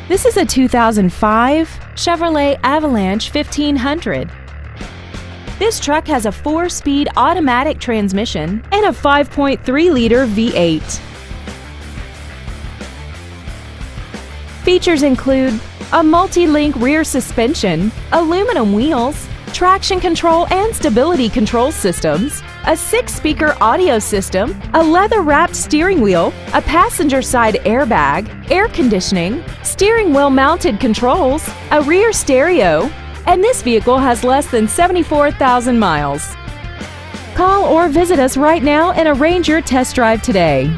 This is a 2005 Chevrolet Avalanche 1500. This truck has a 4-speed automatic transmission and a 5.3-liter V8. Features include a multi-link rear suspension, aluminum wheels, traction control and stability control systems, a 6-speaker audio system, a leather-wrapped steering wheel, a passenger side airbag, air conditioning, steering wheel mounted controls, a rear stereo, and this vehicle has less than 74,000 miles. Call or visit us right now and arrange your test drive today.